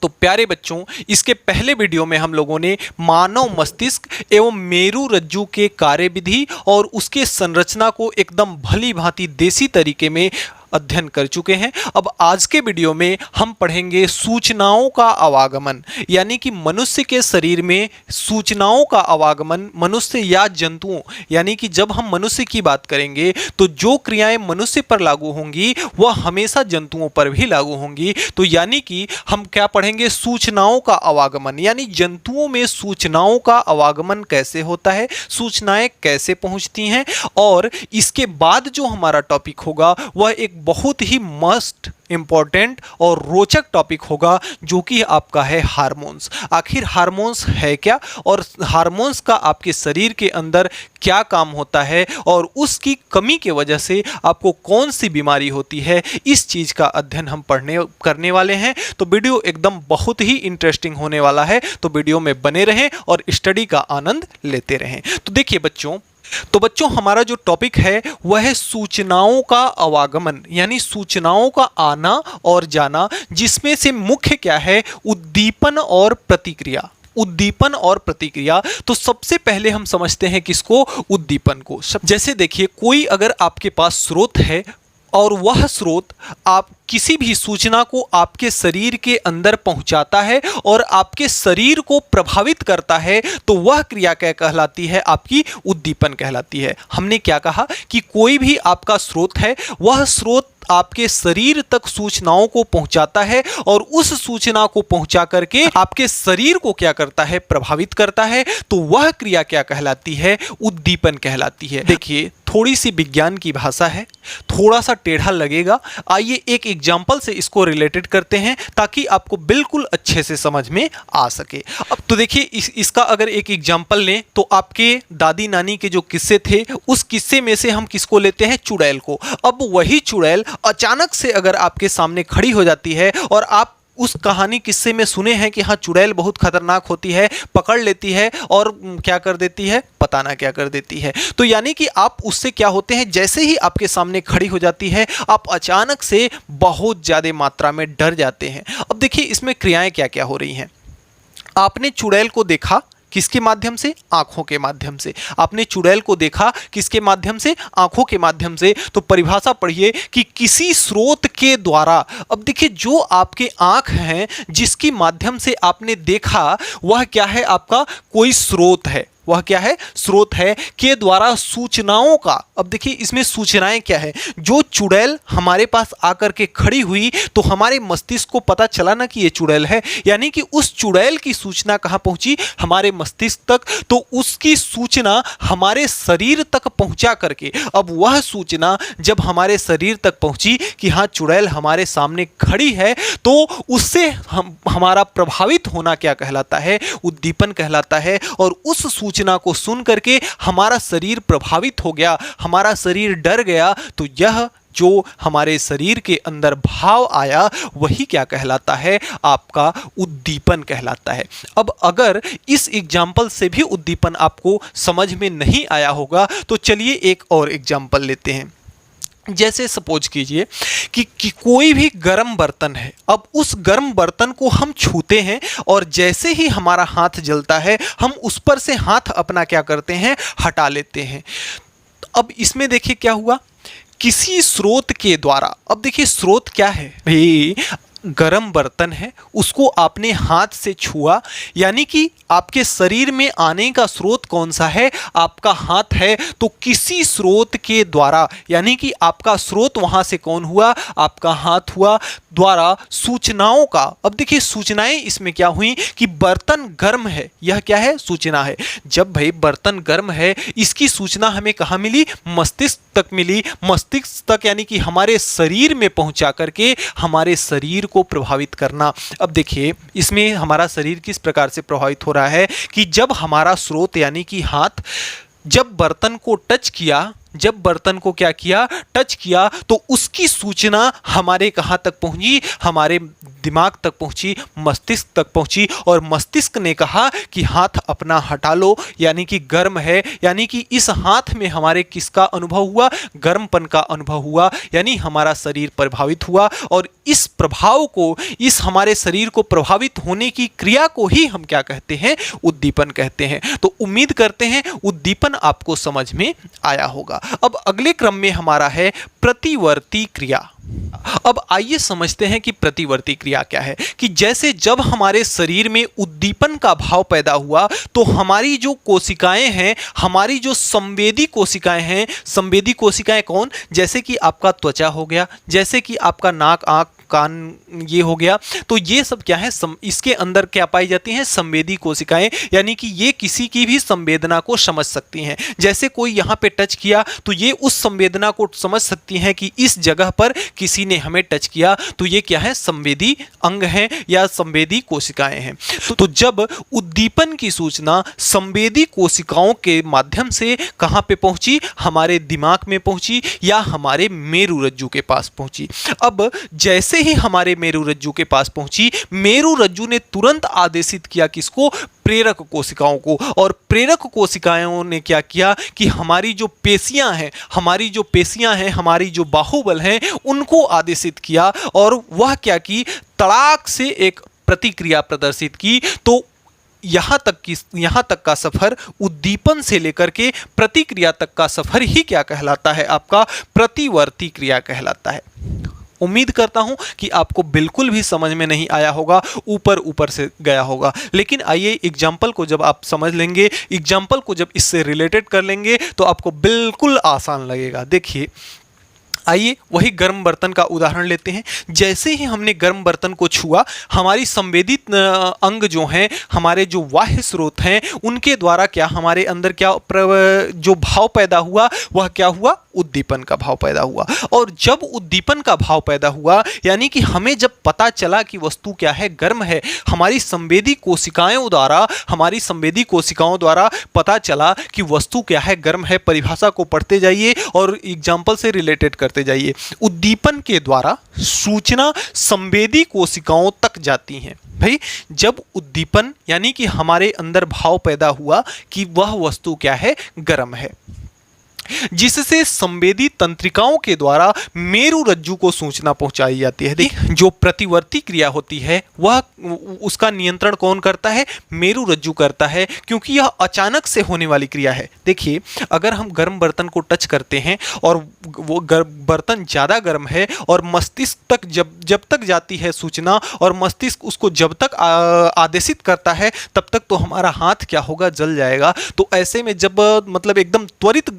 तो प्यारे बच्चों, इसके पहले वीडियो में हम लोगों ने मानव मस्तिष्क एवं मेरु रज्जु के कार्यविधि और उसके संरचना को एकदम भली भांति देसी तरीके में अध्ययन कर चुके हैं। अब आज के वीडियो में हम पढ़ेंगे सूचनाओं का आवागमन, यानी कि मनुष्य के शरीर में सूचनाओं का आवागमन मनुष्य या जंतुओं, यानी कि जब हम मनुष्य की बात करेंगे तो जो क्रियाएं मनुष्य पर लागू होंगी वह हमेशा जंतुओं पर भी लागू होंगी। तो यानी कि हम क्या पढ़ेंगे, सूचनाओं का आवागमन, यानी जंतुओं में सूचनाओं का आवागमन कैसे होता है, सूचनाएं कैसे पहुंचती हैं। और इसके बाद जो हमारा टॉपिक होगा वह एक बहुत ही मस्ट इंपॉर्टेंट और रोचक टॉपिक होगा, जो कि आपका है हार्मोन्स। आखिर हार्मोन्स है क्या और हार्मोन्स का आपके शरीर के अंदर क्या काम होता है और उसकी कमी के वजह से आपको कौन सी बीमारी होती है, इस चीज़ का अध्ययन हम करने वाले हैं। तो वीडियो एकदम बहुत ही इंटरेस्टिंग होने वाला है, तो वीडियो में बने रहें और स्टडी का आनंद लेते रहें। तो देखिए बच्चों हमारा जो टॉपिक है वह है सूचनाओं का आवागमन, यानी सूचनाओं का आना और जाना, जिसमें से मुख्य क्या है, उद्दीपन और प्रतिक्रिया। उद्दीपन और प्रतिक्रिया। तो सबसे पहले हम समझते हैं किसको, उद्दीपन को। जैसे देखिए, कोई अगर आपके पास स्रोत है और वह स्रोत आप किसी भी सूचना को आपके शरीर के अंदर पहुंचाता है और आपके शरीर को प्रभावित करता है, तो वह क्रिया क्या कहलाती है, आपकी उद्दीपन कहलाती है। हमने क्या कहा कि कोई भी आपका स्रोत है, वह स्रोत आपके शरीर तक सूचनाओं को पहुंचाता है और उस सूचना को पहुंचा करके आपके शरीर को क्या करता है, प्रभावित करता है। तो वह क्रिया क्या कहलाती है, उद्दीपन कहलाती है। देखिए, थोड़ी सी विज्ञान की भाषा है, थोड़ा सा टेढ़ा लगेगा। आइए एक एग्जाम्पल से इसको रिलेटेड करते हैं ताकि आपको बिल्कुल अच्छे से समझ में आ सके। अब तो देखिए, इसका अगर एक एग्जाम्पल लें तो आपके दादी नानी के जो किस्से थे, उस किस्से में से हम किसको लेते हैं, चुड़ैल को। अब वही चुड़ैल अचानक से अगर आपके सामने खड़ी हो जाती है और आप उस कहानी किस्से में सुने हैं कि हाँ, चुड़ैल बहुत खतरनाक होती है, पकड़ लेती है और क्या कर देती है, पता ना क्या कर देती है। तो यानी कि आप उससे क्या होते हैं, जैसे ही आपके सामने खड़ी हो जाती है आप अचानक से बहुत ज़्यादा मात्रा में डर जाते हैं। अब देखिए, इसमें क्रियाएं क्या क्या हो रही हैं। आपने चुड़ैल को देखा किसके माध्यम से, आंखों के माध्यम से। आपने चुड़ैल को देखा किसके माध्यम से, आंखों के माध्यम से। तो परिभाषा पढ़िए कि किसी स्रोत के द्वारा। अब देखिए, जो आपके आंख हैं जिसके माध्यम से आपने देखा, वह क्या है, आपका कोई स्रोत है। वह क्या है, स्रोत है के द्वारा सूचनाओं का। अब देखिए, इसमें सूचनाएं क्या है, जो चुड़ैल हमारे पास आकर के खड़ी हुई तो हमारे मस्तिष्क को पता चला ना कि ये चुड़ैल है, यानी कि उस चुड़ैल की सूचना कहां पहुंची, हमारे मस्तिष्क तक। तो उसकी सूचना हमारे शरीर तक पहुंचा करके, अब वह सूचना जब हमारे शरीर तक पहुंची कि हाँ, चुड़ैल हमारे सामने खड़ी है, तो उससे हमारा प्रभावित होना क्या कहलाता है, उद्दीपन कहलाता है। और उस सूचना को सुन करके हमारा शरीर प्रभावित हो गया, हमारा शरीर डर गया। तो यह जो हमारे शरीर के अंदर भाव आया वही क्या कहलाता है, आपका उद्दीपन कहलाता है। अब अगर इस एग्जाम्पल से भी उद्दीपन आपको समझ में नहीं आया होगा तो चलिए एक और एग्जाम्पल लेते हैं। जैसे सपोज कीजिए कि कोई भी गर्म बर्तन है। अब उस गर्म बर्तन को हम छूते हैं और जैसे ही हमारा हाथ जलता है हम उस पर से हाथ अपना क्या करते हैं, हटा लेते हैं। अब इसमें देखिए क्या हुआ, किसी स्रोत के द्वारा। अब देखिए, स्रोत क्या है भाई, गरम बर्तन है, उसको आपने हाथ से छुआ, यानी कि आपके शरीर में आने का स्रोत कौन सा है, आपका हाथ है। तो किसी स्रोत के द्वारा, यानी कि आपका स्रोत वहां से कौन हुआ, आपका हाथ हुआ, द्वारा सूचनाओं का। अब देखिए, सूचनाएं इसमें क्या हुई कि बर्तन गर्म है, यह क्या है, सूचना है। जब भाई बर्तन गर्म है, इसकी सूचना हमें कहाँ मिली, मस्तिष्क तक मिली। मस्तिष्क तक यानी कि हमारे शरीर में पहुंचा करके हमारे शरीर को प्रभावित करना। अब देखिए, इसमें हमारा शरीर किस प्रकार से प्रभावित हो रहा है कि जब हमारा स्रोत यानी कि हाथ जब बर्तन को टच किया जब बर्तन को क्या किया, टच किया, तो उसकी सूचना हमारे कहाँ तक पहुंची, हमारे दिमाग तक पहुंची, मस्तिष्क तक पहुंची, और मस्तिष्क ने कहा कि हाथ अपना हटा लो, यानी कि गर्म है, यानी कि इस हाथ में हमारे किसका अनुभव हुआ, गर्मपन का अनुभव हुआ, यानी हमारा शरीर प्रभावित हुआ। और इस प्रभाव को, इस हमारे शरीर को प्रभावित होने की क्रिया को ही हम क्या कहते हैं, उद्दीपन कहते हैं। तो उम्मीद करते हैं उद्दीपन आपको समझ में आया होगा। अब अगले क्रम में हमारा है प्रतिवर्ती क्रिया। अब आइए समझते हैं कि प्रतिवर्ती क्रिया क्या है। कि जैसे जब हमारे शरीर में उद्दीपन का भाव पैदा हुआ, तो हमारी जो कोशिकाएं हैं, हमारी जो संवेदी कोशिकाएं हैं, संवेदी कोशिकाएं कौन, जैसे कि आपका त्वचा हो गया, जैसे कि आपका नाक, आंख, कान, ये हो गया, तो ये सब क्या है, इसके अंदर क्या पाई जाती हैं, संवेदी कोशिकाएं, यानी कि ये किसी की भी संवेदना को समझ सकती हैं। जैसे कोई यहाँ पे टच किया, तो ये उस संवेदना को समझ सकती हैं कि इस जगह पर किसी ने हमें टच किया, तो ये क्या है, संवेदी अंग हैं या संवेदी कोशिकाएं हैं। तो जब उद्दीपन की सूचना संवेदी कोशिकाओं के माध्यम से कहाँ पे पहुंची, हमारे दिमाग में पहुंची या हमारे मेरुरज्जु के पास पहुंची। अब जैसे ही हमारे मेरुरज्जु के पास पहुंची, मेरुरज्जु ने तुरंत आदेशित किया किसको, प्रेरक कोशिकाओं को। और प्रेरक कोशिकाओं ने क्या किया कि हमारी जो पेशियां हैं, हमारी जो बाहुबल हैं, उनको आदेशित किया, और वह क्या की, तड़ाक से एक प्रतिक्रिया प्रदर्शित की। तो यहाँ तक का सफर, उद्दीपन से लेकर के प्रतिक्रिया तक का सफर ही क्या कहलाता है, आपका प्रतिवर्ती क्रिया कहलाता है। उम्मीद करता हूं कि आपको बिल्कुल भी समझ में नहीं आया होगा, ऊपर से गया होगा। लेकिन आइए एग्जाम्पल को जब आप समझ लेंगे, एग्जाम्पल को जब इससे रिलेटेड कर लेंगे, तो आपको बिल्कुल आसान लगेगा। देखिए, आइए वही गर्म बर्तन का उदाहरण लेते हैं। जैसे ही हमने गर्म बर्तन को छुआ, हमारी संवेदित अंग जो हैं, हमारे जो बाह्य स्रोत हैं, उनके द्वारा क्या हमारे अंदर क्या जो भाव पैदा हुआ, वह क्या हुआ, उद्दीपन का भाव पैदा हुआ। और जब उद्दीपन का भाव पैदा हुआ, यानी कि हमें जब पता चला कि वस्तु क्या है, गर्म है, हमारी संवेदी कोशिकाओं द्वारा पता चला कि वस्तु क्या है, गर्म है। परिभाषा को पढ़ते जाइए और एग्जाम्पल से रिलेटेड करते जाइए। उद्दीपन के द्वारा सूचना संवेदी कोशिकाओं तक जाती है। भाई, जब उद्दीपन यानी कि हमारे अंदर भाव पैदा हुआ कि वह वस्तु क्या है, गर्म है, जिससे संवेदी तंत्रिकाओं के द्वारा मेरुरज्जु को सूचना पहुंचाई जाती है। देखिए, जो प्रतिवर्ती क्रिया होती है, वह उसका नियंत्रण कौन करता है, मेरुरज्जु करता है, क्योंकि यह अचानक से होने वाली क्रिया है। देखिए, अगर हम गर्म बर्तन को टच करते हैं और वो बर्तन ज़्यादा गर्म है और मस्तिष्क तक जब तक जाती है सूचना, और मस्तिष्क उसको जब तक आदेशित करता है, तब तक तो हमारा हाथ क्या होगा, जल जाएगा। तो ऐसे में जब मतलब एकदम त्वरित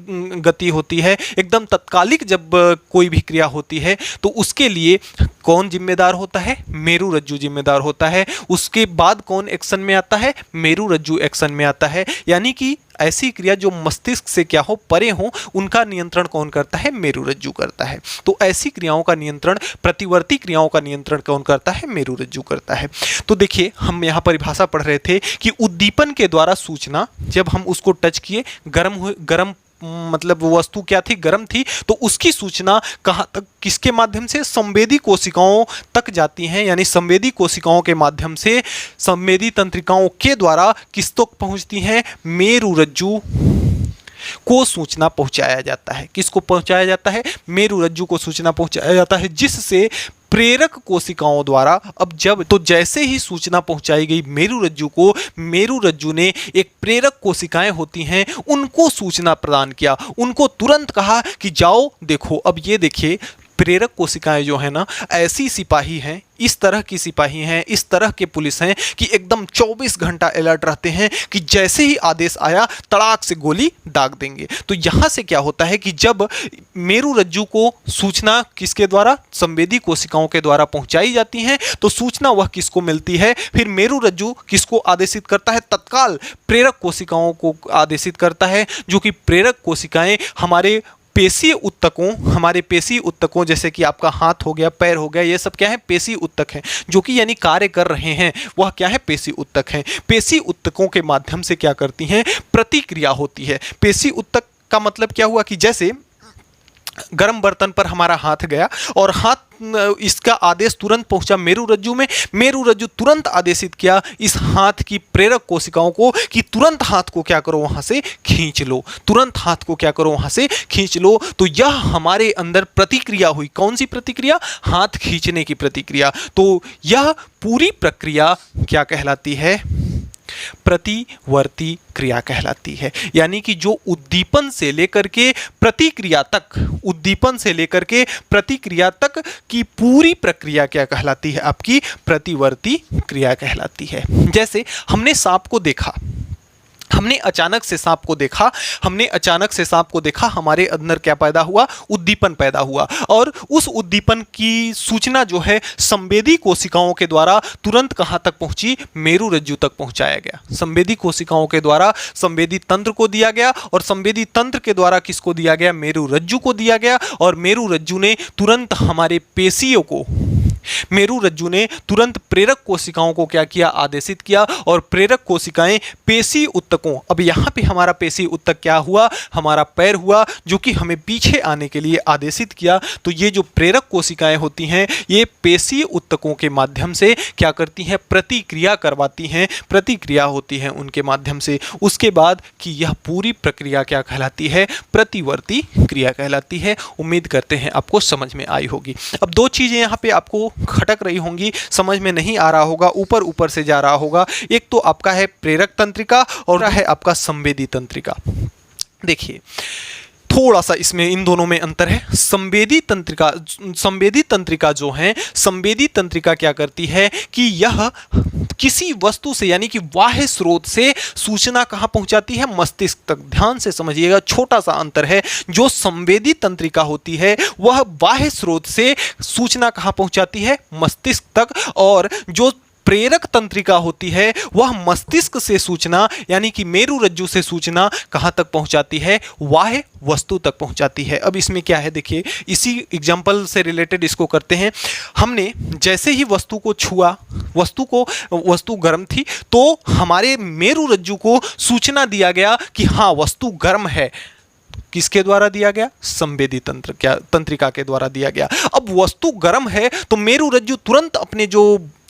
गति होती है, एकदम तत्कालिक जब कोई भी क्रिया होती है, तो उसके लिए कौन जिम्मेदार होता है, मेरुरज्जु जिम्मेदार होता है। उसके बाद कौन एक्शन में आता है, मेरुरज्जु एक्शन में आता है। यानी कि ऐसी क्रिया जो मस्तिष्क से क्या हो, परे हो, उनका नियंत्रण कौन करता है, मेरुरज्जु करता है। तो ऐसी क्रियाओं का नियंत्रण, प्रतिवर्ती क्रियाओं का नियंत्रण कौन करता है, मेरुरज्जु करता है। तो देखिए, हम यहाँ परिभाषा पढ़ रहे थे कि उद्दीपन के द्वारा सूचना, जब हम उसको टच किए, गर्म मतलब वो वस्तु क्या थी, गर्म थी, तो उसकी सूचना कहाँ तक, किसके माध्यम से, संवेदी कोशिकाओं तक जाती हैं। यानी संवेदी कोशिकाओं के माध्यम से संवेदी तंत्रिकाओं के द्वारा किस तक पहुंचती हैं, मेरुरज्जु को सूचना पहुंचाया जाता है। किसको पहुंचाया जाता है, मेरुरज्जु को सूचना पहुंचाया जाता है, जिससे प्रेरक कोशिकाओं द्वारा, अब जैसे ही सूचना पहुंचाई गई मेरुरज्जु को, मेरुरज्जु ने एक प्रेरक कोशिकाएं होती हैं, उनको सूचना प्रदान किया, उनको तुरंत कहा कि जाओ देखो। अब ये देखिए, प्रेरक कोशिकाएं जो है ना, ऐसी सिपाही हैं, इस तरह की सिपाही हैं, इस तरह के पुलिस हैं कि एकदम 24 घंटा अलर्ट रहते हैं कि जैसे ही आदेश आया, तड़ाक से गोली दाग देंगे। तो यहाँ से क्या होता है कि जब मेरुरज्जु को सूचना किसके द्वारा, संवेदी कोशिकाओं के द्वारा पहुंचाई जाती है, तो सूचना वह किसको मिलती है, फिर मेरुरज्जु किसको आदेशित करता है, तत्काल प्रेरक कोशिकाओं को आदेशित करता है, जो कि प्रेरक कोशिकाएं हमारे पेशीय ऊतकों, जैसे कि आपका हाथ हो गया, पैर हो गया, ये सब क्या है, पेशी ऊतक हैं, जो कि यानी कार्य कर रहे हैं, वह क्या है, पेशी ऊतक हैं। पेशी ऊतकों के माध्यम से क्या करती हैं, प्रतिक्रिया होती है। पेशी ऊतक का मतलब क्या हुआ कि जैसे गर्म बर्तन पर हमारा हाथ गया और हाथ इसका आदेश तुरंत पहुंचा मेरु रज्जु में, मेरु रज्जु तुरंत आदेशित किया इस हाथ की प्रेरक कोशिकाओं को कि तुरंत हाथ को क्या करो वहां से खींच लो, तुरंत हाथ को क्या करो वहां से खींच लो। तो यह हमारे अंदर प्रतिक्रिया हुई। कौन सी प्रतिक्रिया? हाथ खींचने की प्रतिक्रिया। तो यह पूरी प्रक्रिया क्या कहलाती है? प्रतिवर्ती क्रिया कहलाती है। यानी कि जो उद्दीपन से लेकर के प्रतिक्रिया तक, उद्दीपन से लेकर के प्रतिक्रिया तक की पूरी प्रक्रिया क्या कहलाती है? आपकी प्रतिवर्ती क्रिया कहलाती है। जैसे हमने सांप को देखा, हमने अचानक से सांप को देखा, हमने अचानक से सांप को देखा, हमारे अंदर क्या पैदा हुआ? उद्दीपन पैदा हुआ। और उस उद्दीपन की सूचना जो है संवेदी कोशिकाओं के द्वारा तुरंत कहां तक पहुंची? मेरु रज्जु तक पहुंचाया गया। संवेदी कोशिकाओं के द्वारा संवेदी तंत्र को दिया गया और संवेदी तंत्र के द्वारा किसको दिया गया? मेरु रज्जु को दिया गया। और मेरु रज्जु ने तुरंत हमारे पेशियों को, मेरु रज्जु ने तुरंत प्रेरक कोशिकाओं को क्या किया? आदेशित किया। और प्रेरक कोशिकाएं पेशी उत्तकों, अब यहां पे हमारा पेशी उत्तक क्या हुआ? हमारा पैर हुआ, जो कि हमें पीछे आने के लिए आदेशित किया। तो ये जो प्रेरक कोशिकाएं होती हैं ये पेशी उत्तकों के माध्यम से क्या करती हैं? प्रतिक्रिया करवाती हैं, प्रतिक्रिया होती है उनके माध्यम से। उसके बाद कि यह पूरी प्रक्रिया क्या कहलाती है? प्रतिवर्ती क्रिया कहलाती है। उम्मीद करते हैं आपको समझ में आई होगी। अब दो चीजें यहाँ पे आपको खटक रही होंगी, समझ में नहीं आ रहा होगा, ऊपर ऊपर से जा रहा होगा। एक तो आपका है प्रेरक तंत्रिका और है आपका संवेदी तंत्रिका। देखिए थोड़ा सा इसमें इन दोनों में अंतर है। संवेदी तंत्रिका जो है, संवेदी तंत्रिका क्या करती है कि यह किसी वस्तु से यानी कि बाह्य स्रोत से सूचना कहां पहुंचाती है? मस्तिष्क तक। ध्यान से समझिएगा, छोटा सा अंतर है। जो संवेदी तंत्रिका होती है वह बाह्य स्रोत से सूचना कहां पहुंचाती है? मस्तिष्क तक। और जो प्रेरक तंत्रिका होती है वह मस्तिष्क से सूचना यानी कि मेरु रज्जु से सूचना कहां तक पहुंचाती है? बाह्य वस्तु तक पहुंचाती है। अब इसमें क्या है देखिए, इसी एग्जांपल से रिलेटेड इसको करते हैं। हमने जैसे ही वस्तु को छुआ, वस्तु गर्म थी, तो हमारे मेरु रज्जु को सूचना दिया गया कि हाँ वस्तु गर्म है। किसके द्वारा दिया गया? संवेदी तंत्रिका के द्वारा दिया गया। अब वस्तु गर्म है तो मेरु रज्जु तुरंत अपने जो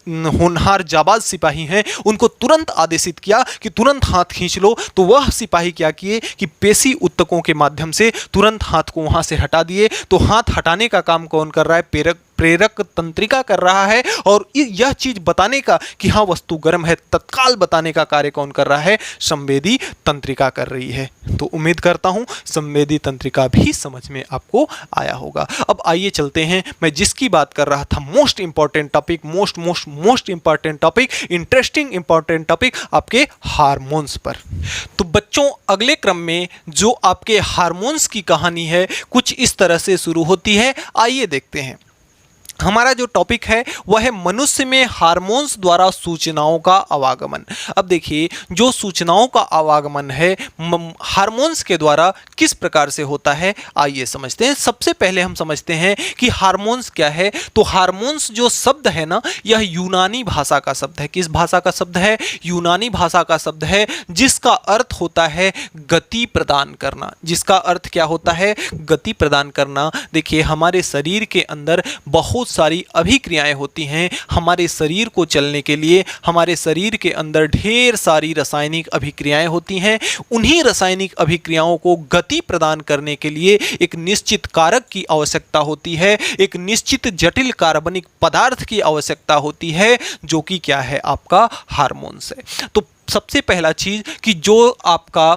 होनहार जाबाज सिपाही हैं उनको तुरंत आदेशित किया कि तुरंत हाथ खींच लो। तो वह सिपाही क्या किए कि पेशी उत्तकों के माध्यम से तुरंत हाथ को वहां से हटा दिए। तो हाथ हटाने का काम कौन कर रहा है? प्रेरक तंत्रिका कर रहा है। और यह चीज बताने का कि हाँ वस्तु गर्म है, तत्काल बताने का कार्य कौन कर रहा है? संवेदी तंत्रिका कर रही है। तो उम्मीद करता हूं संवेदी तंत्रिका भी समझ में आपको आया होगा। अब आइए चलते हैं, मैं जिसकी बात कर रहा था, most important topic, most important topic, interesting important topic, आपके हार्मोन्स पर। तो बच्चों अगले क्रम में जो आपके हार्मोन्स की कहानी है कुछ इस तरह से शुरू होती है। आइए देखते हैं। हमारा जो टॉपिक है वह है मनुष्य में हार्मोन्स द्वारा सूचनाओं का आवागमन। अब देखिए जो सूचनाओं का आवागमन है हार्मोन्स के द्वारा किस प्रकार से होता है, आइए समझते हैं। सबसे पहले हम समझते हैं कि हार्मोन्स क्या है। तो हार्मोन्स जो शब्द है ना, यह यूनानी भाषा का शब्द है। किस भाषा का शब्द है? यूनानी भाषा का शब्द है, जिसका अर्थ होता है गति प्रदान करना। जिसका अर्थ क्या होता है? गति प्रदान करना। देखिए हमारे शरीर के अंदर बहुत सारी अभिक्रियाएं होती हैं। हमारे शरीर को चलने के लिए हमारे शरीर के अंदर ढेर सारी रासायनिक अभिक्रियाएं होती हैं। उन्हीं रासायनिक अभिक्रियाओं को गति प्रदान करने के लिए एक निश्चित कारक की आवश्यकता होती है, एक निश्चित जटिल कार्बनिक पदार्थ की आवश्यकता होती है, जो कि क्या है? आपका हार्मोन्स है। तो सबसे पहला चीज कि जो आपका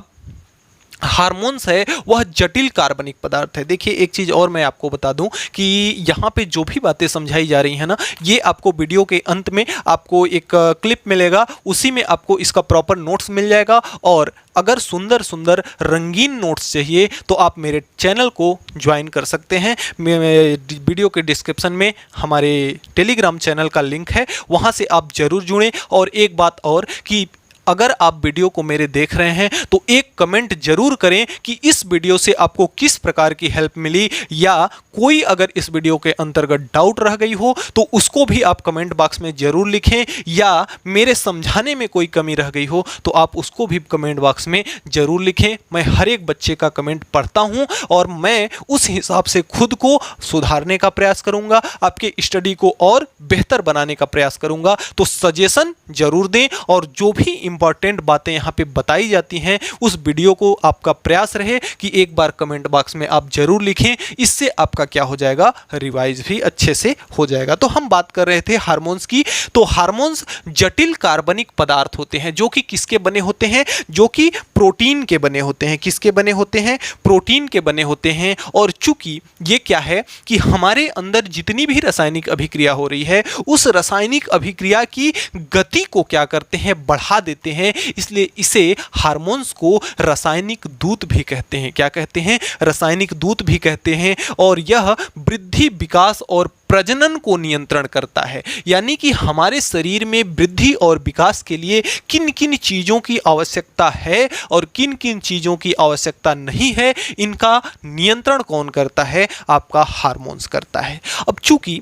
हार्मोन्स है वह जटिल कार्बनिक पदार्थ है। देखिए एक चीज़ और मैं आपको बता दूं कि यहाँ पे जो भी बातें समझाई जा रही हैं ना, ये आपको वीडियो के अंत में आपको एक क्लिप मिलेगा, उसी में आपको इसका प्रॉपर नोट्स मिल जाएगा। और अगर सुंदर सुंदर रंगीन नोट्स चाहिए तो आप मेरे चैनल को ज्वाइन कर सकते हैं। वीडियो के डिस्क्रिप्शन में हमारे टेलीग्राम चैनल का लिंक है, वहाँ से आप ज़रूर जुड़ें। और एक बात और कि अगर आप वीडियो को मेरे देख रहे हैं तो एक कमेंट जरूर करें कि इस वीडियो से आपको किस प्रकार की हेल्प मिली, या कोई अगर इस वीडियो के अंतर्गत डाउट रह गई हो तो उसको भी आप कमेंट बॉक्स में जरूर लिखें, या मेरे समझाने में कोई कमी रह गई हो तो आप उसको भी कमेंट बॉक्स में जरूर लिखें। मैं हर एक बच्चे का कमेंट पढ़ता हूं और मैं उस हिसाब से खुद को सुधारने का प्रयास करूंगा, आपके स्टडी को और बेहतर बनाने का प्रयास करूंगा। तो सजेशन जरूर दें, और जो भी इंपॉर्टेंट बातें यहां पे बताई जाती हैं उस वीडियो को आपका प्रयास रहे कि एक बार कमेंट बॉक्स में आप जरूर लिखें। इससे आपका क्या हो जाएगा, रिवाइज भी अच्छे से हो जाएगा। तो हम बात कर रहे थे हार्मोन्स की। तो हार्मोन्स जटिल कार्बनिक पदार्थ होते हैं जो कि किसके बने होते हैं, जो कि प्रोटीन के बने होते हैं। किसके बने होते हैं, प्रोटीन के बने होते हैं। और चूंकि ये क्या है कि हमारे अंदर जितनी भी रासायनिक अभिक्रिया हो रही है उस रासायनिक अभिक्रिया की गति को क्या करते हैं, बढ़ा देते हैं। इसलिए इसे हार्मोन्स को रासायनिक दूत भी कहते हैं। क्या कहते हैं, रासायनिक दूत भी कहते हैं। और यह वृद्धि, विकास और प्रजनन को नियंत्रण करता है। यानी कि हमारे शरीर में वृद्धि और विकास के लिए किन किन चीज़ों की आवश्यकता है और किन किन चीज़ों की आवश्यकता नहीं है, इनका नियंत्रण कौन करता है, आपका हार्मोन्स करता है। अब चूंकि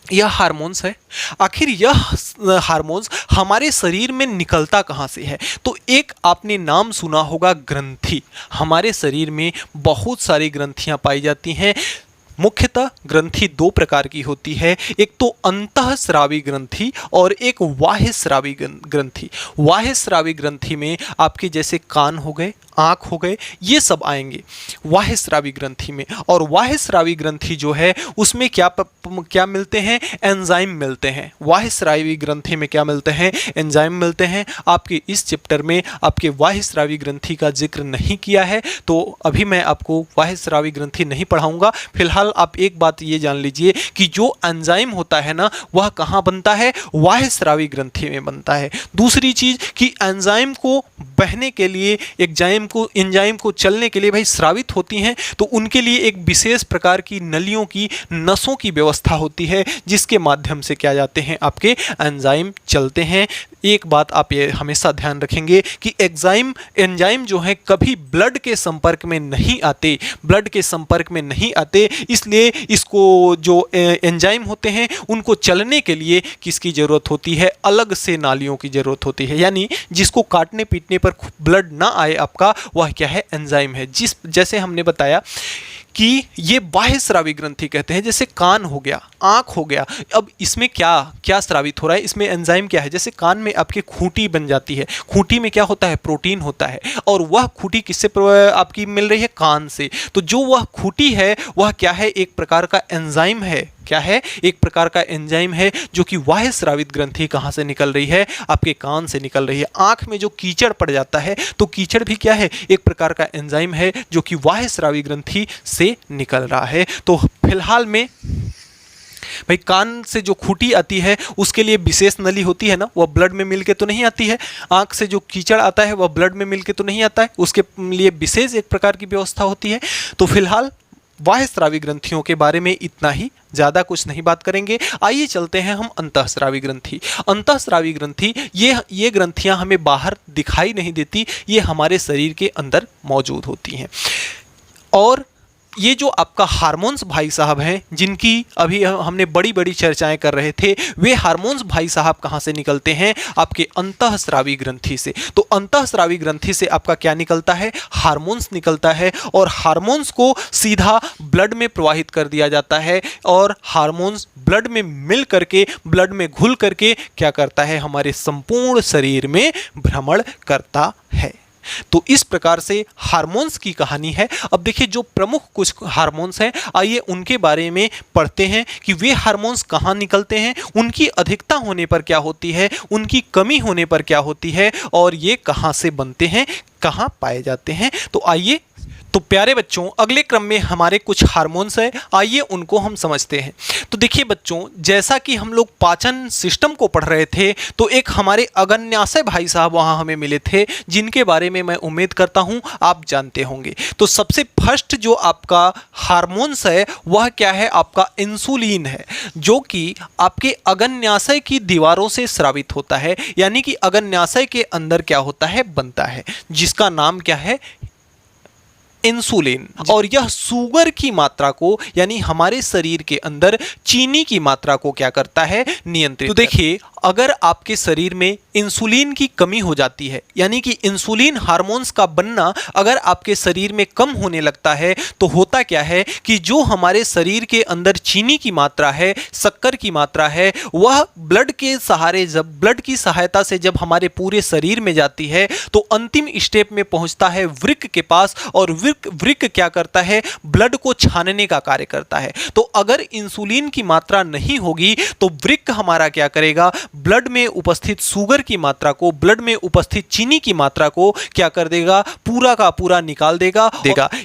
यह हार्मोन्स है, आखिर यह हार्मोन्स हमारे शरीर में निकलता कहाँ से है, तो एक आपने नाम सुना होगा, ग्रंथि। हमारे शरीर में बहुत सारी ग्रंथियां पाई जाती हैं। मुख्यतः ग्रंथि दो प्रकार की होती है, एक तो अंतःस्रावी ग्रंथि और एक बाह्यस्रावी ग्रंथि। बाह्यस्रावी ग्रंथि में आपके जैसे कान हो गए, आँख हो गए, ये सब आएंगे बाह्यस्रावी ग्रंथि में। और बाह्यस्रावी ग्रंथि जो है उसमें क्या मिलते हैं, एंजाइम मिलते हैं। बाह्यस्रावी ग्रंथि में क्या मिलते हैं, एंजाइम मिलते हैं। आपके इस चैप्टर में आपके बाह्यस्रावी ग्रंथि का जिक्र नहीं किया है, तो अभी मैं आपको बाह्यस्रावी ग्रंथि नहीं पढ़ाऊंगा। फिलहाल आप एक बात ये जान लीजिए कि जो एंजाइम होता है ना, वह कहाँ बनता है, बाह्यस्रावी ग्रंथि में बनता है। दूसरी चीज कि एंजाइम को बहने के लिए, एंजाइम को चलने के लिए भाई स्रावित होती हैं, तो उनके लिए एक विशेष प्रकार की नलियों की, नसों की व्यवस्था होती है जिसके माध्यम से क्या जाते हैं, आपके एंजाइम चलते हैं। एक बात आप ये हमेशा ध्यान रखेंगे कि एंजाइम जो है कभी ब्लड के संपर्क में नहीं आते, ब्लड के संपर्क में नहीं आते। इसलिए इसको जो एंजाइम होते हैं उनको चलने के लिए किसकी ज़रूरत होती है, अलग से नालियों की ज़रूरत होती है। यानी जिसको काटने पीटने पर ब्लड ना आए आपका, वह क्या है, एंजाइम है। जैसे हमने बताया कि ये बाह्यस्रावी ग्रंथि कहते हैं। जैसे कान हो गया, आँख हो गया, अब इसमें क्या क्या स्रावित हो रहा है, इसमें एंजाइम क्या है। जैसे कान में आपके खूंटी बन जाती है, खूंटी में क्या होता है, प्रोटीन होता है, और वह खूंटी किससे आपकी मिल रही है, कान से। तो जो वह खूंटी है वह क्या है, एक प्रकार का एंजाइम है। क्या है, एक प्रकार का एंजाइम है जो कि बाह्यस्रावित ग्रंथि कहाँ से निकल रही है, आपके कान से निकल रही है। आँख में जो कीचड़ पड़ जाता है तो कीचड़ भी क्या है, एक प्रकार का एंजाइम है जो कि बाह्यस्रावी ग्रंथि से निकल रहा है। तो फिलहाल में भाई कान से जो खूंटी आती है उसके लिए विशेष नली होती है ना, वह ब्लड में मिलके तो नहीं आती है। आँख से जो कीचड़ आता है वह ब्लड में मिलके तो नहीं आता है, उसके लिए विशेष एक प्रकार की व्यवस्था होती है। तो फिलहाल बाह्यस्रावी ग्रंथियों के बारे में इतना ही, ज़्यादा कुछ नहीं बात करेंगे। आइए चलते हैं हम अंतःस्रावी ग्रंथि। अंतःस्रावी ग्रंथि ये ग्रंथियां हमें बाहर दिखाई नहीं देती, ये हमारे शरीर के अंदर मौजूद होती हैं। और ये जो आपका हार्मोन्स भाई साहब हैं, जिनकी अभी हमने बड़ी बड़ी चर्चाएं कर रहे थे, वे हार्मोन्स भाई साहब कहाँ से निकलते हैं, आपके अंतःस्रावी ग्रंथि से। तो अंतःस्रावी ग्रंथि से आपका क्या निकलता है, हार्मोन्स निकलता है, और हार्मोन्स को सीधा ब्लड में प्रवाहित कर दिया जाता है। और हार्मोन्स ब्लड में मिल करके, ब्लड में घुल करके क्या करता है, हमारे संपूर्ण शरीर में भ्रमण करता है। तो इस प्रकार से हार्मोन्स की कहानी है। अब देखिए जो प्रमुख कुछ हार्मोन्स हैं, आइए उनके बारे में पढ़ते हैं कि वे हार्मोन्स कहाँ निकलते हैं, उनकी अधिकता होने पर क्या होती है, उनकी कमी होने पर क्या होती है, और ये कहाँ से बनते हैं, कहाँ पाए जाते हैं। तो आइए, तो प्यारे बच्चों, अगले क्रम में हमारे कुछ हार्मोन्स है, आइए उनको हम समझते हैं। तो देखिए बच्चों, जैसा कि हम लोग पाचन सिस्टम को पढ़ रहे थे, तो एक हमारे अगन्याशय भाई साहब वहाँ हमें मिले थे, जिनके बारे में मैं उम्मीद करता हूँ आप जानते होंगे। तो सबसे फर्स्ट जो आपका हार्मोन्स है वह क्या है, आपका इंसुलिन है, जो कि आपके अगन्याशय की दीवारों से स्रावित होता है, यानी कि अगन्याशय के अंदर क्या होता है, बनता है, जिसका नाम क्या है, इंसुलिन। और यह शुगर की मात्रा को, यानी हमारे शरीर के अंदर चीनी की मात्रा को क्या करता है, नियंत्रित। तो देखिए, अगर आपके शरीर में इंसुलिन की कमी हो जाती है, यानी कि इंसुलिन हार्मोन्स का बनना अगर आपके शरीर में कम होने लगता है, तो होता क्या है कि जो हमारे शरीर के अंदर चीनी की मात्रा है, शक्कर की मात्रा है, वह ब्लड के सहारे, जब ब्लड की सहायता से जब हमारे पूरे शरीर में जाती है, तो अंतिम स्टेप में पहुंचता है वृक्क के पास, और वृक्क क्या करता है, ब्लड को छानने का कार्य करता है। तो अगर इंसुलिन की मात्रा नहीं होगी, तो वृक्क हमारा क्या करेगा, ब्लड में उपस्थित शुगर की मात्रा को, ब्लड में उपस्थित चीनी की मात्रा को क्या कर देगा, पूरा का पूरा निकाल देगा,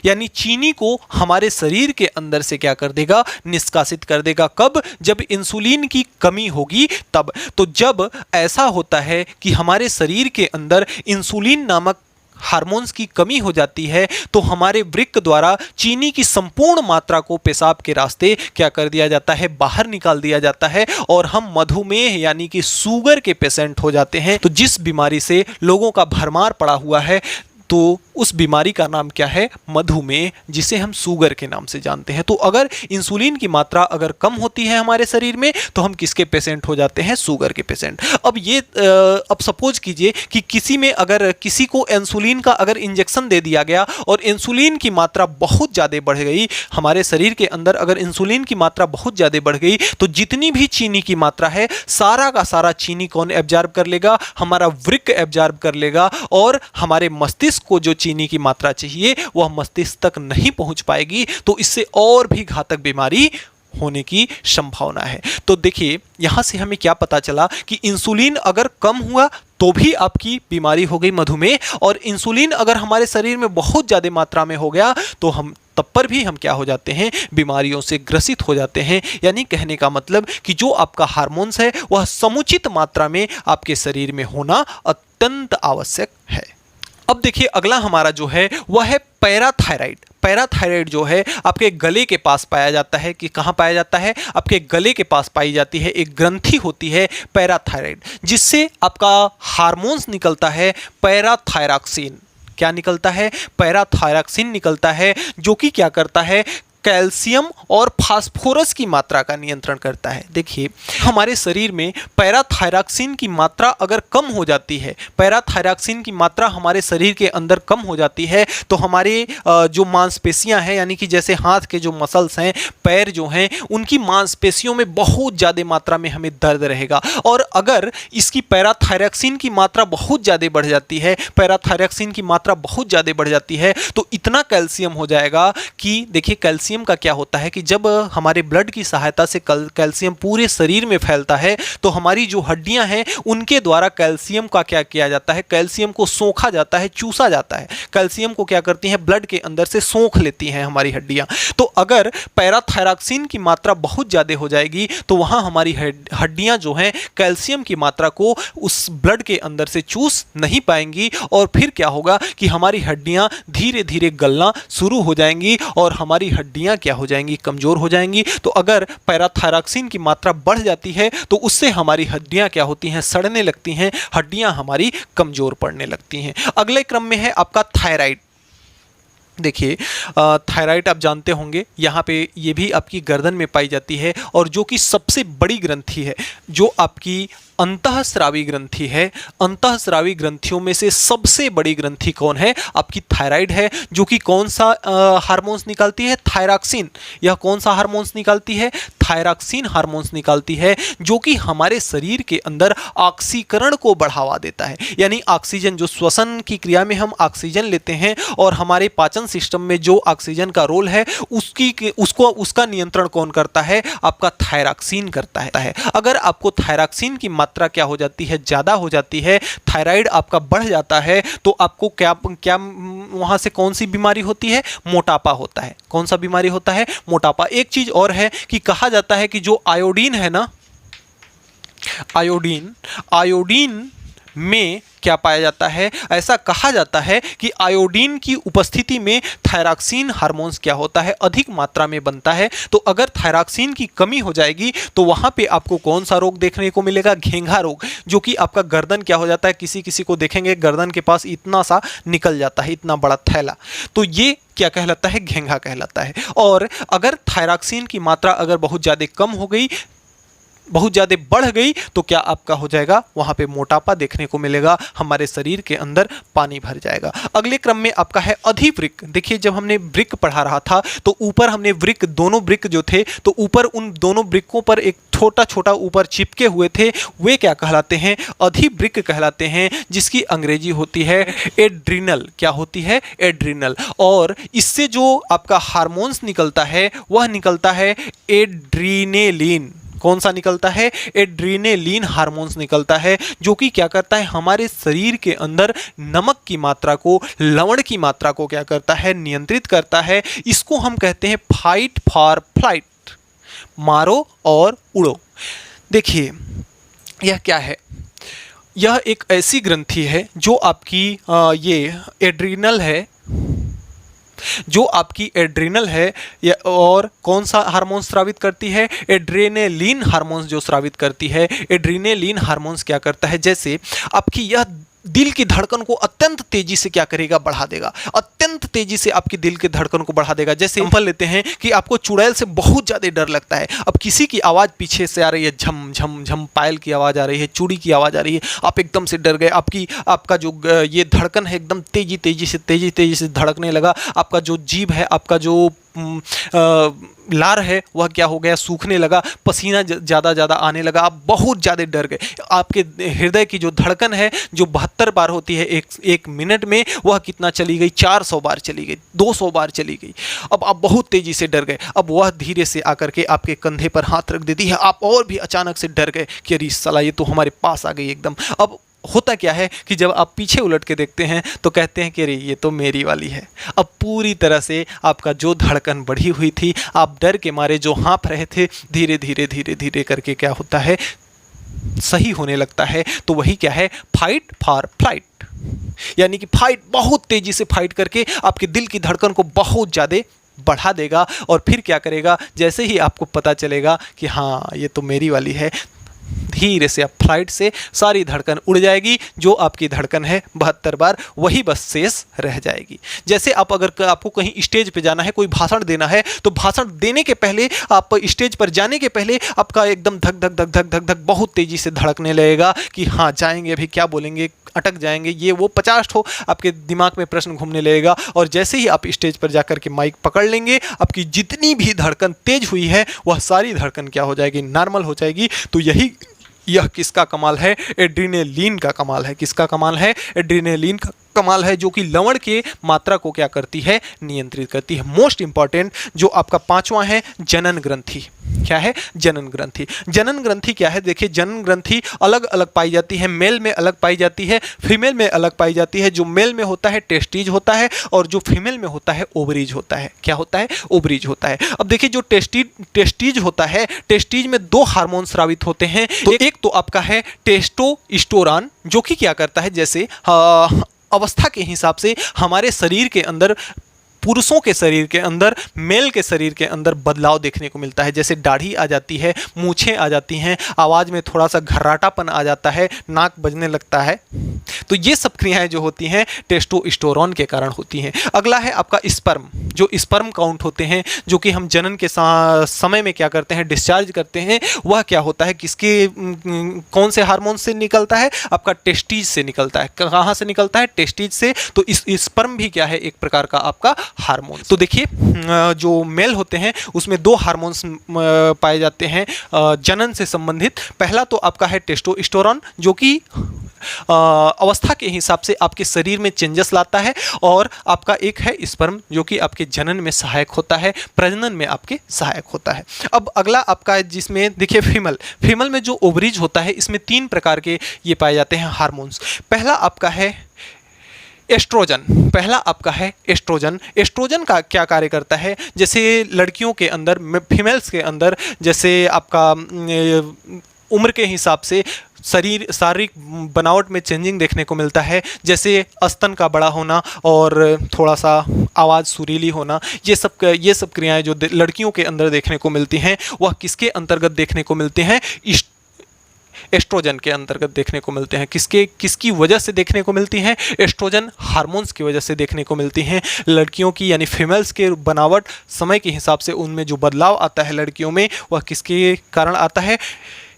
यानी चीनी को हमारे शरीर के अंदर से क्या कर देगा, निष्कासित कर देगा। कब? जब इंसुलिन की कमी होगी तब। तो जब ऐसा होता है कि हमारे शरीर के अंदर इंसुलिन नामक हार्मोन्स की कमी हो जाती है, तो हमारे वृक्क द्वारा चीनी की संपूर्ण मात्रा को पेशाब के रास्ते क्या कर दिया जाता है, बाहर निकाल दिया जाता है, और हम मधुमेह यानी कि शुगर के पेशेंट हो जाते हैं। तो जिस बीमारी से लोगों का भरमार पड़ा हुआ है, तो उस बीमारी का नाम क्या है, मधुमेह, जिसे हम शुगर के नाम से जानते हैं। तो अगर इंसुलिन की मात्रा अगर कम होती है हमारे शरीर में, तो हम किसके पेशेंट हो जाते हैं, शुगर के पेशेंट। अब सपोज कीजिए कि किसी में अगर किसी को इंसुलिन का अगर इंजेक्शन दे दिया गया और इंसुलिन की मात्रा बहुत ज़्यादा बढ़ गई, हमारे शरीर के अंदर अगर इंसुलिन की मात्रा बहुत ज़्यादा बढ़ गई, तो जितनी भी चीनी की मात्रा है, सारा का सारा चीनी कौन एब्जॉर्ब कर लेगा, हमारा वृक्क एब्जॉर्ब कर लेगा, और हमारे मस्तिष्क को जो चीनी की मात्रा चाहिए वह मस्तिष्क तक नहीं पहुंच पाएगी। तो इससे और भी घातक बीमारी होने की संभावना है। तो देखिए, यहां से हमें क्या पता चला कि इंसुलिन अगर कम हुआ तो भी आपकी बीमारी हो गई मधुमेह, और इंसुलिन अगर हमारे शरीर में बहुत ज़्यादा मात्रा में हो गया, तो हम तब पर भी हम क्या हो जाते हैं, बीमारियों से ग्रसित हो जाते हैं। यानी कहने का मतलब कि जो आपका हार्मोन्स है वह समुचित मात्रा में आपके शरीर में होना अत्यंत आवश्यक है। अब देखिए, अगला हमारा जो है वह है पैराथायराइड। पैराथायराइड जो है आपके गले के पास पाया जाता है। कि कहाँ पाया जाता है, आपके गले के पास पाई जाती है। एक ग्रंथि होती है पैराथायराइड, जिससे आपका हार्मोन्स निकलता है पैराथायरॉक्सिन। क्या निकलता है, पैराथायरॉक्सिन निकलता है, जो कि क्या करता है, कैल्शियम और फास्फोरस की मात्रा का नियंत्रण करता है। देखिए, हमारे शरीर में पैराथायरॉक्सिन की मात्रा अगर कम हो जाती है, पैराथायरॉक्सिन की मात्रा हमारे शरीर के अंदर कम हो जाती है, तो हमारे जो मांसपेशियां हैं, यानी कि जैसे हाथ के जो मसल्स हैं, पैर जो हैं, उनकी मांसपेशियों में बहुत ज़्यादा मात्रा में हमें दर्द रहेगा। और अगर इसकी पैराथायरॉक्सिन की मात्रा बहुत ज़्यादा बढ़ जाती है, पैराथायरॉक्सिन की मात्रा बहुत ज़्यादा बढ़ जाती है, तो इतना कैल्शियम हो जाएगा कि देखिए, कैल्शियम का क्या होता है कि जब हमारे ब्लड की सहायता से कैल्शियम पूरे शरीर में फैलता है, तो हमारी जो हड्डियां हैं उनके द्वारा कैल्शियम का क्या किया जाता है, कैल्शियम को सोखा जाता है, चूसा जाता है। कैल्शियम को क्या करती हैं, ब्लड के अंदर से सोख लेती हैं हमारी हड्डियां। तो अगर पैराथायरॉक्सिन की मात्रा बहुत ज़्यादा हो जाएगी, तो वहाँ हमारी हड्डियां जो हैं कैल्शियम की मात्रा को उस ब्लड के अंदर से चूस नहीं पाएंगी, और फिर क्या होगा कि हमारी हड्डियां धीरे धीरे गलना शुरू हो जाएंगी, और हमारी हड्डियां क्या हो जाएंगी, कमजोर हो जाएंगी। तो अगर पैराथायरॉक्सिन की मात्रा बढ़ जाती है, तो उससे हमारी हड्डियां क्या होती हैं, सड़ने लगती हैं, हड्डियां हमारी कमजोर पड़ने लगती हैं। अगले क्रम में है आपका थायराइड। देखिए, थायराइड आप जानते होंगे, यहाँ पे ये भी आपकी गर्दन में पाई जाती है, और जो कि सबसे बड़ी ग्रंथि है, जो आपकी अंतःस्रावी ग्रंथि है। अंतःस्रावी ग्रंथियों में से सबसे बड़ी ग्रंथि कौन है, आपकी थायराइड है, जो कि कौन सा हार्मोन्स निकालती है, थायरॉक्सिन। यह कौन सा हार्मोन्स निकालती है, थायरॉक्सिन हार्मोन्स निकालती है, जो कि हमारे शरीर के अंदर ऑक्सीकरण को बढ़ावा देता है। यानी ऑक्सीजन, जो श्वसन की क्रिया में हम ऑक्सीजन लेते हैं, और हमारे पाचन सिस्टम में जो ऑक्सीजन का रोल है, उसका नियंत्रण कौन करता है, आपका थायरॉक्सिन करता है। अगर आपको थायरॉक्सिन की मात्रा क्या हो जाती है, ज़्यादा हो जाती है, थायराइड आपका बढ़ जाता है, तो आपको क्या क्या वहाँ से कौन सी बीमारी होती है, मोटापा होता है। कौन सा बीमारी होता है, मोटापा। एक चीज़ और है कि कहा जाता है कि जो आयोडीन है ना, आयोडीन में क्या पाया जाता है, ऐसा कहा जाता है कि आयोडीन की उपस्थिति में थायरॉक्सिन हार्मोन्स क्या होता है, अधिक मात्रा में बनता है। तो अगर थायरॉक्सिन की कमी हो जाएगी तो वहाँ पे आपको कौन सा रोग देखने को मिलेगा, घेंघा रोग, जो कि आपका गर्दन क्या हो जाता है, किसी किसी को देखेंगे गर्दन के पास इतना सा निकल जाता है, इतना बड़ा थैला, तो ये क्या कहलाता है, घेंघा कहलाता है। और अगर थायरॉक्सिन की मात्रा अगर बहुत ज़्यादा कम हो गई, बहुत ज़्यादा बढ़ गई, तो क्या आपका हो जाएगा, वहाँ पे मोटापा देखने को मिलेगा, हमारे शरीर के अंदर पानी भर जाएगा। अगले क्रम में आपका है अधिवृक्क। देखिए जब हमने वृक्क पढ़ा रहा था तो ऊपर हमने वृक्क, दोनों वृक्क जो थे, तो ऊपर उन दोनों वृक्कों पर एक छोटा छोटा ऊपर चिपके हुए थे, वे क्या कहलाते हैं, अधिवृक्क कहलाते हैं, जिसकी अंग्रेजी होती है एड्रिनल। क्या होती है, एड्रिनल। और इससे जो आपका हार्मोन्स निकलता है वह निकलता है एड्रीनेलिन। कौन सा निकलता है, एड्रीनेलिन हार्मोन्स निकलता है, जो कि क्या करता है, हमारे शरीर के अंदर नमक की मात्रा को, लवण की मात्रा को क्या करता है, नियंत्रित करता है। इसको हम कहते हैं फाइट फॉर फ्लाइट, मारो और उड़ो। देखिए यह क्या है, यह एक ऐसी ग्रंथि है जो आपकी ये एड्रीनल है, जो आपकी एड्रिनल है, और कौन सा हार्मोन स्रावित करती है, एड्रेनेलिन हार्मोन्स जो स्रावित करती है। एड्रेनेलिन हार्मोन्स क्या करता है, जैसे आपकी यह दिल की धड़कन को अत्यंत तेजी से क्या करेगा, बढ़ा देगा, अत्यंत तेजी से आपकी दिल की धड़कन को बढ़ा देगा। जैसे एग्जांपल लेते हैं कि आपको चुड़ैल से बहुत ज़्यादा डर लगता है, अब किसी की आवाज़ पीछे से आ रही है, झम झम झम, पायल की आवाज़ आ रही है, चूड़ी की आवाज़ आ रही है, आप एकदम से डर गए, आपका जो ये धड़कन है एकदम तेजी से धड़कने लगा, आपका जो जीभ है, आपका जो लार है वह क्या हो गया, सूखने लगा, पसीना ज़्यादा आने लगा, आप बहुत ज़्यादा डर गए। आपके हृदय की जो धड़कन है जो 72 बार होती है एक मिनट में, वह कितना चली गई, 400 बार चली गई, 200 बार चली गई। अब आप बहुत तेज़ी से डर गए, अब वह धीरे से आकर के आपके कंधे पर हाथ रख देती है, आप और भी अचानक से डर गए कि अरे साला ये तो हमारे पास आ गई एकदम। अब होता क्या है कि जब आप पीछे उलट के देखते हैं तो कहते हैं कि अरे ये तो मेरी वाली है। अब पूरी तरह से आपका जो धड़कन बढ़ी हुई थी, आप डर के मारे जो हाँफ रहे थे, धीरे धीरे करके क्या होता है, सही होने लगता है। तो वही क्या है, फाइट फॉर फ्लाइट, यानी कि फाइट, बहुत तेजी से फाइट करके आपके दिल की धड़कन को बहुत ज़्यादा बढ़ा देगा। और फिर क्या करेगा, जैसे ही आपको पता चलेगा कि हाँ ये तो मेरी वाली है, धीरे से आप फ्लाइट से सारी धड़कन उड़ जाएगी, जो आपकी धड़कन है 72 बार वही बस शेष रह जाएगी। जैसे आप अगर आपको कहीं स्टेज पे जाना है, कोई भाषण देना है, तो भाषण देने के पहले, आप स्टेज पर जाने के पहले आपका एकदम धक धक धक धक धक धक बहुत तेज़ी से धड़कने लगेगा कि हाँ जाएंगे, अभी क्या बोलेंगे, अटक जाएंगे, ये वो 50 ठो आपके दिमाग में प्रश्न घूमने लगेगा। और जैसे ही आप स्टेज पर जाकर के माइक पकड़ लेंगे, आपकी जितनी भी धड़कन तेज हुई है वह सारी धड़कन क्या हो जाएगी, नॉर्मल हो जाएगी। तो यह किसका कमाल है, एड्रीनेलिन का कमाल है। किसका कमाल है, एड्रीनेलिन का कमाल है, जो कि लवण के मात्रा को क्या करती है, नियंत्रित करती है। मोस्ट इंपॉर्टेंट जो आपका 5वां है, जनन ग्रंथि। क्या है, जनन ग्रंथि। जनन ग्रंथि क्या है, देखिए जनन ग्रंथि अलग अलग पाई जाती है, मेल में अलग पाई जाती है, फीमेल में अलग पाई जाती है। जो मेल में होता है टेस्टीज होता है, और जो फीमेल में होता है ओवरीज होता है। क्या होता है, ओवरीज होता है। अब देखिए जो टेस्टीज होता है, टेस्टीज में 2 हार्मोन स्रावित होते हैं। तो एक तो आपका है टेस्टोस्टेरोन, जो कि क्या करता है, जैसे अवस्था के हिसाब से हमारे शरीर के अंदर, पुरुषों के शरीर के अंदर, मेल के शरीर के अंदर बदलाव देखने को मिलता है। जैसे दाढ़ी आ जाती है, मूछें आ जाती हैं, आवाज़ में थोड़ा सा घर्राटापन आ जाता है, नाक बजने लगता है। तो ये सब क्रियाएं जो होती हैं टेस्टोस्टेरोन के कारण होती हैं। अगला है आपका स्पर्म, जो स्पर्म काउंट होते हैं, जो कि हम जनन के समय में क्या करते हैं, डिस्चार्ज करते हैं। वह क्या होता है, किसके कौन से हार्मोन से निकलता है, आपका टेस्टीज से निकलता है। कहाँ से निकलता है, टेस्टीज से। तो इस स्पर्म भी क्या है, एक प्रकार का आपका हार्मोन। तो देखिए जो मेल होते हैं उसमें 2 हार्मोन्स पाए जाते हैं जनन से संबंधित। पहला तो आपका है टेस्टोस्टेरोन, जो कि अवस्था के हिसाब से आपके शरीर में चेंजेस लाता है। और आपका एक है स्पर्म जो कि आपके जनन में सहायक होता है, प्रजनन में आपके सहायक होता है। अब अगला आपका है जिसमें देखिए फीमेल में जो ओवरीज होता है इसमें 3 प्रकार के ये पाए जाते हैं हार्मोन्स। पहला आपका है एस्ट्रोजन। एस्ट्रोजन का क्या कार्य करता है, जैसे लड़कियों के अंदर, फीमेल्स के अंदर जैसे आपका उम्र के हिसाब से शारीरिक बनावट में चेंजिंग देखने को मिलता है, जैसे स्तन का बड़ा होना और थोड़ा सा आवाज़ सुरीली होना। ये सब क्रियाएं जो लड़कियों के अंदर देखने को मिलती हैं वह किसके अंतर्गत देखने को मिलते हैं, एस्ट्रोजन के अंतर्गत देखने को मिलते हैं। किसकी वजह से देखने को मिलती हैं, एस्ट्रोजन हार्मोन्स की वजह से देखने को मिलती हैं। लड़कियों की यानी फीमेल्स के बनावट समय के हिसाब से उनमें जो बदलाव आता है लड़कियों में वह किसके कारण आता है,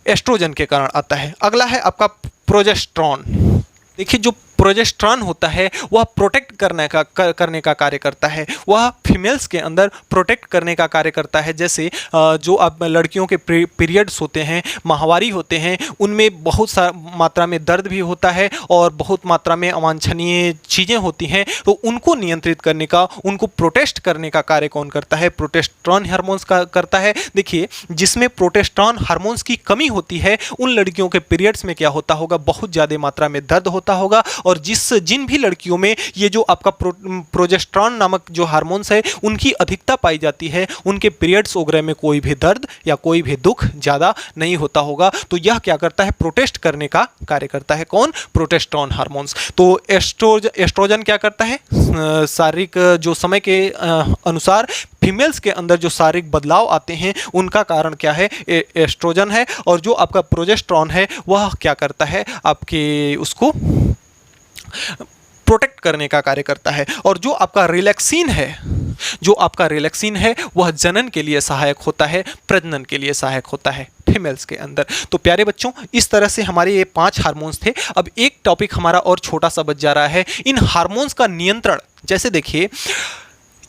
एस्ट्रोजन के कारण आता है। अगला है आपका प्रोजेस्टेरॉन। देखिए जो प्रोजेस्टेरॉन होता है वह प्रोटेक्ट करने का कार्य करता है, वह फीमेल्स के अंदर प्रोटेक्ट करने का कार्य करता है। जैसे जो अब लड़कियों के पीरियड्स होते हैं, माहवारी होते हैं, उनमें बहुत सा मात्रा में दर्द भी होता है और बहुत मात्रा में अवांछनीय चीज़ें होती हैं, तो उनको नियंत्रित करने का, उनको प्रोटेक्ट करने का कार्य कौन करता है, प्रोजेस्टेरॉन हार्मोन्स का करता है। देखिए जिसमें प्रोजेस्टेरॉन हार्मोन्स की कमी होती है उन लड़कियों के पीरियड्स में क्या होता होगा, बहुत ज़्यादा मात्रा में दर्द होता होगा। और जिन भी लड़कियों में ये जो आपका प्रोजेस्टेरॉन नामक जो हार्मोन्स है उनकी अधिकता पाई जाती है, उनके पीरियड्स वगैरह में कोई भी दर्द या कोई भी दुख ज़्यादा नहीं होता होगा। तो यह क्या करता है, प्रोटेक्ट करने का कार्य करता है, कौन, प्रोजेस्टेरॉन हार्मोन्स। तो एस्ट्रोजन क्या करता है, शारीरिक जो समय के अनुसार फीमेल्स के अंदर जो शारीरिक बदलाव आते हैं उनका कारण क्या है, एस्ट्रोजन है। और जो आपका प्रोजेस्टेरॉन है वह क्या करता है, आपके उसको प्रोटेक्ट करने का कार्य करता है। और जो आपका रिलैक्सिन है वह जनन के लिए सहायक होता है, प्रजनन के लिए सहायक होता है फीमेल्स के अंदर। तो प्यारे बच्चों इस तरह से हमारे ये 5 हार्मोन्स थे। अब एक टॉपिक हमारा और छोटा सा बच जा रहा है, इन हार्मोन्स का नियंत्रण। जैसे देखिए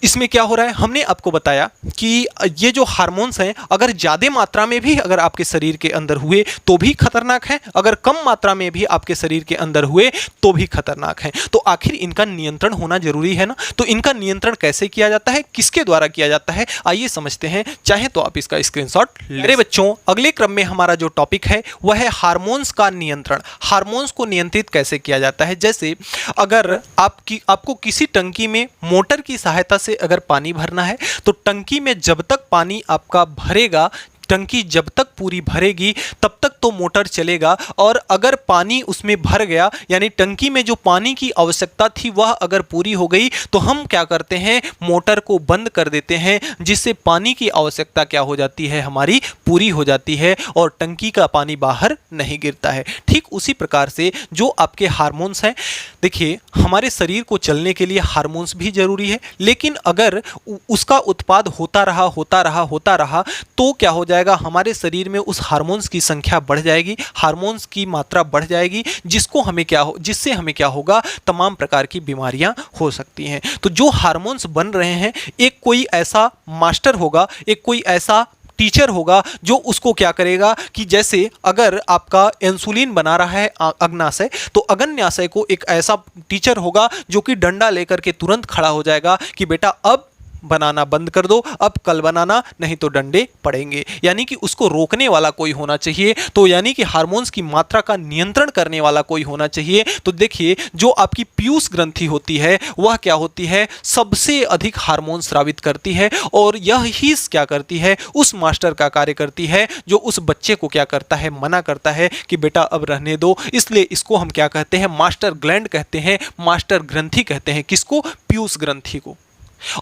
इसमें क्या हो रहा है, हमने आपको बताया कि ये जो हार्मोन्स हैं अगर ज़्यादा मात्रा में भी अगर आपके शरीर के अंदर हुए तो भी खतरनाक है, अगर कम मात्रा में भी आपके शरीर के अंदर हुए तो भी खतरनाक है। तो आखिर इनका नियंत्रण होना जरूरी है ना। तो इनका नियंत्रण कैसे किया जाता है, किसके द्वारा किया जाता है, आइए समझते हैं। चाहे तो आप इसका स्क्रीनशॉट ले बच्चों। अगले क्रम में हमारा जो टॉपिक है वह है हार्मोन्स का नियंत्रण। हार्मोन्स को नियंत्रित कैसे किया जाता है, जैसे अगर आपको किसी टंकी में मोटर की सहायता से अगर पानी भरना है तो टंकी में जब तक पानी आपका भरेगा, टंकी जब तक पूरी भरेगी तब तक तो मोटर चलेगा। और अगर पानी उसमें भर गया यानी टंकी में जो पानी की आवश्यकता थी वह अगर पूरी हो गई तो हम क्या करते हैं, मोटर को बंद कर देते हैं, जिससे पानी की आवश्यकता क्या हो जाती है, हमारी पूरी हो जाती है और टंकी का पानी बाहर नहीं गिरता है। ठीक उसी प्रकार से जो आपके हार्मोन्स हैं, देखिए हमारे शरीर को चलने के लिए हार्मोन्स भी जरूरी है, लेकिन अगर उसका उत्पाद होता रहा तो क्या हो जाएगा, हमारे शरीर में उस हार्मोन्स की संख्या बढ़ जाएगी, हार्मोन्स की मात्रा बढ़ जाएगी, जिससे हमें क्या होगा, तमाम प्रकार की बीमारियां हो सकती हैं। तो जो हार्मोन्स बन रहे हैं, एक कोई ऐसा मास्टर होगा, एक कोई ऐसा टीचर होगा जो उसको क्या करेगा कि जैसे अगर आपका इंसुलिन बना रहा है अग्नाशय, तो अग्नाशय को एक ऐसा टीचर होगा जो कि डंडा लेकर के तुरंत खड़ा हो जाएगा कि बेटा अब बनाना बंद कर दो, अब कल बनाना, नहीं तो डंडे पड़ेंगे। यानी कि उसको रोकने वाला कोई होना चाहिए। तो यानी कि हार्मोन्स की मात्रा का नियंत्रण करने वाला कोई होना चाहिए। तो देखिए जो आपकी पीयूष ग्रंथि होती है वह क्या होती है, सबसे अधिक हार्मोन स्रावित करती है और यह ही क्या करती है, उस मास्टर का कार्य करती है जो उस बच्चे को क्या करता है, मना करता है कि बेटा अब रहने दो। इसलिए इसको हम क्या कहते हैं, मास्टर ग्लैंड कहते हैं, मास्टर ग्रंथि कहते हैं। किसको, पीयूष ग्रंथि को।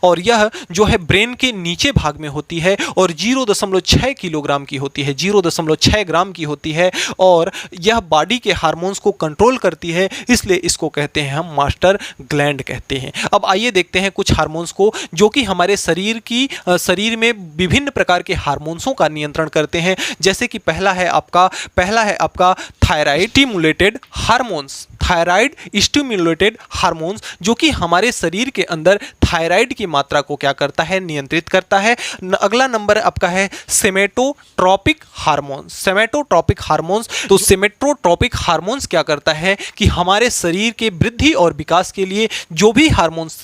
और यह जो है ब्रेन के नीचे भाग में होती है और 0.6 किलोग्राम की होती है, 0.6 ग्राम की होती है और यह बॉडी के हार्मोन्स को कंट्रोल करती है, इसलिए इसको कहते हैं हम मास्टर ग्लैंड कहते हैं। अब आइए देखते हैं कुछ हार्मोन्स को जो कि हमारे शरीर में विभिन्न प्रकार के हार्मोन्सों का नियंत्रण करते हैं। जैसे कि पहला है आपका thyroid stimulated hormones. Thyroid stimulated hormones, जो कि हमारे शरीर के अंदर थायराइड की मात्रा को क्या करता है, नियंत्रित करता है। अगला नंबर आपका है सेमेटोट्रोपिक हार्मोन्स। सेमेटोट्रोपिक हार्मोन्स, तो सेमेटोट्रोपिक हार्मोन्स क्या करता है कि हमारे शरीर के वृद्धि और विकास के लिए जो भी हार्मोन्स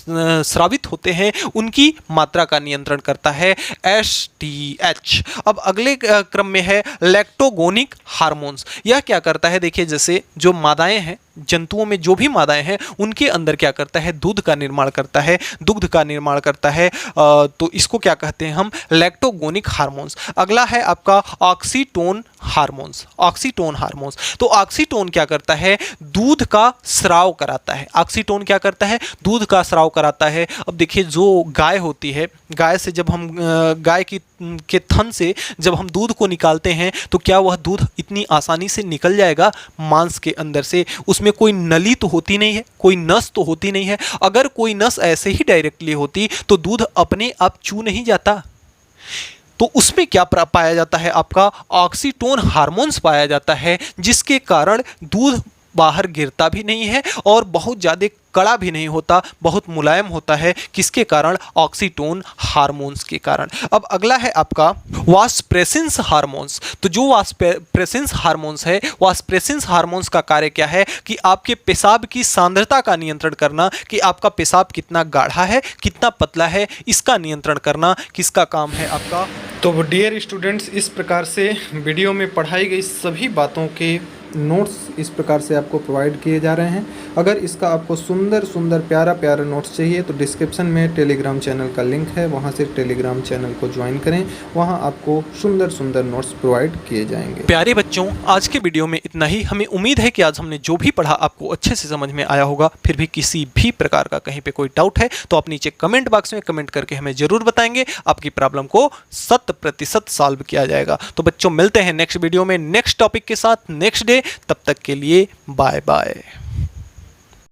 स्रावित होते हैं उनकी मात्रा का नियंत्रण करता है, एसटीएच। अब अगले क्रम में है लैक्टोगोनिक हार्मोन्स। यह क्या करता है, देखिए जैसे जो मादाएं हैं, जंतुओं में जो भी मादाएं हैं उनके अंदर क्या करता है, दूध का निर्माण करता है, दुग्ध का निर्माण करता है, तो इसको क्या कहते हैं हम, लैक्टोगोनिक हार्मोन्स। अगला है आपका ऑक्सीटोन हार्मोन्स। ऑक्सीटोन हार्मोन्स, तो ऑक्सीटोन क्या करता है, दूध का स्राव कराता है। ऑक्सीटोन क्या करता है, दूध का स्राव कराता है। अब देखिए जो गाय होती है, गाय से जब हम गाय के थन से जब हम दूध को निकालते हैं तो क्या वह दूध इतनी आसानी से निकल जाएगा मांस के अंदर से? उसमें कोई नली तो होती नहीं है, कोई नस तो होती नहीं है। अगर कोई नस ऐसे ही डायरेक्टली होती तो दूध अपने आप चू नहीं जाता। तो उसमें क्या पाया जाता है, आपका ऑक्सीटोन हार्मोन्स पाया जाता है, जिसके कारण दूध बाहर गिरता भी नहीं है और बहुत ज़्यादा कड़ा भी नहीं होता, बहुत मुलायम होता है। किसके कारण, ऑक्सीटोन हार्मोन्स के कारण। अब अगला है आपका वास्प्रेसिन्स हार्मोन्स। तो जो वास्प्रेसिन्स हार्मोन्स है, वास्प्रेसिन्स हार्मोन्स का कार्य क्या है कि आपके पेशाब की सांद्रता का नियंत्रण करना, कि आपका पेशाब कितना गाढ़ा है, कितना पतला है, इसका नियंत्रण करना किसका काम है, आपका। तो डियर स्टूडेंट्स, इस प्रकार से वीडियो में पढ़ाई गई सभी बातों के नोट्स इस प्रकार से आपको प्रोवाइड किए जा रहे हैं। अगर इसका आपको सुंदर सुंदर प्यारा प्यारा नोट्स चाहिए तो डिस्क्रिप्शन में टेलीग्राम चैनल का लिंक है, वहां से टेलीग्राम चैनल को ज्वाइन करें, वहां आपको सुंदर सुंदर नोट्स प्रोवाइड किए जाएंगे। प्यारे बच्चों, आज के वीडियो में इतना ही। हमें उम्मीद है कि आज हमने जो भी पढ़ा आपको अच्छे से समझ में आया होगा। फिर भी किसी भी प्रकार का कहीं पे कोई डाउट है तो आप नीचे कमेंट बॉक्स में कमेंट करके हमें जरूर बताएंगे। आपकी प्रॉब्लम को 100% सॉल्व किया जाएगा। तो बच्चों, मिलते हैं नेक्स्ट वीडियो में नेक्स्ट टॉपिक के साथ नेक्स्ट डे। तब तक के लिए बाय बाय।